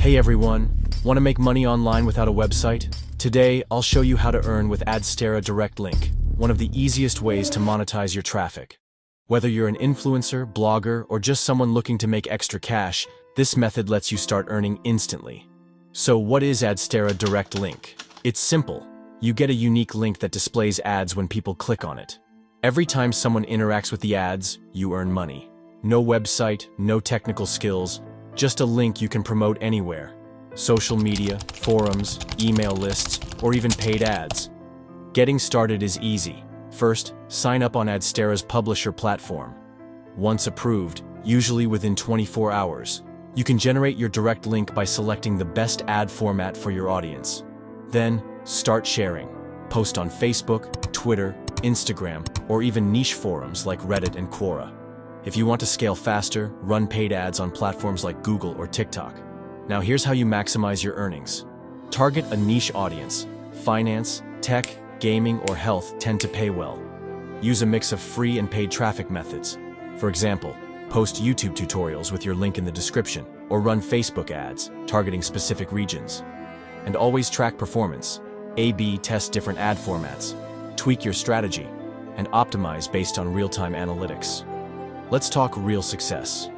Hey everyone, want to make money online without a website? Today, I'll show you how to earn with Adsterra Direct Link, one of the easiest ways to monetize your traffic. Whether you're an influencer, blogger, or just someone looking to make extra cash, this method lets you start earning instantly. So what is Adsterra Direct Link? It's simple. You get a unique link that displays ads when people click on it. Every time someone interacts with the ads, you earn money. No website, no technical skills, just a link you can promote anywhere. Social media, forums, email lists, or even paid ads. Getting started is easy. First, sign up on Adsterra's publisher platform. Once approved, usually within 24 hours, you can generate your direct link by selecting the best ad format for your audience. Then, start sharing. Post on Facebook, Twitter, Instagram, or even niche forums like Reddit and Quora. If you want to scale faster, run paid ads on platforms like Google or TikTok. Now here's how you maximize your earnings. Target a niche audience. Finance, tech, gaming, or health tend to pay well. Use a mix of free and paid traffic methods. For example, post YouTube tutorials with your link in the description, or run Facebook ads, targeting specific regions. And always track performance. A/B test different ad formats. Tweak your strategy, and optimize based on real-time analytics. Let's talk real success.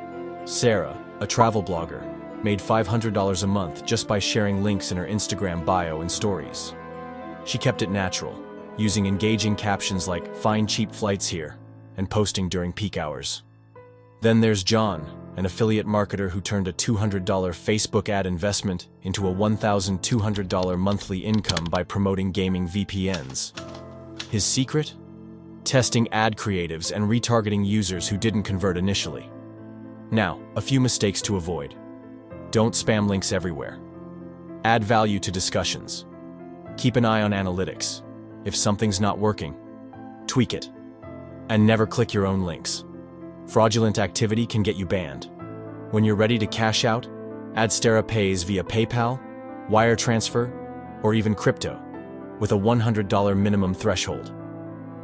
Sarah, a travel blogger, made $500 a month just by sharing links in her Instagram bio and stories. She kept it natural, using engaging captions like "Find cheap flights here" and posting during peak hours. Then there's John, an affiliate marketer who turned a $200 Facebook ad investment into a $1,200 monthly income by promoting gaming VPNs. His secret? Testing ad creatives and retargeting users who didn't convert initially. Now, a few mistakes to avoid. Don't spam links everywhere. Add value to discussions. Keep an eye on analytics. If something's not working, tweak it. And never click your own links. Fraudulent activity can get you banned. When you're ready to cash out, Adsterra pays via PayPal, wire transfer, or even crypto, with a $100 minimum threshold.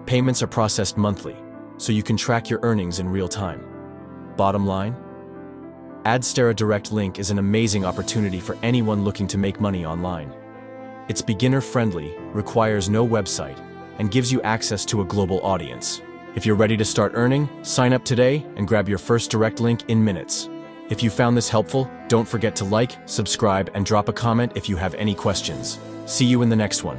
Payments are processed monthly, so you can track your earnings in real time. Bottom line? Adsterra Direct Link is an amazing opportunity for anyone looking to make money online. It's beginner-friendly, requires no website, and gives you access to a global audience. If you're ready to start earning, sign up today and grab your first direct link in minutes. If you found this helpful, don't forget to like, subscribe, and drop a comment if you have any questions. See you in the next one.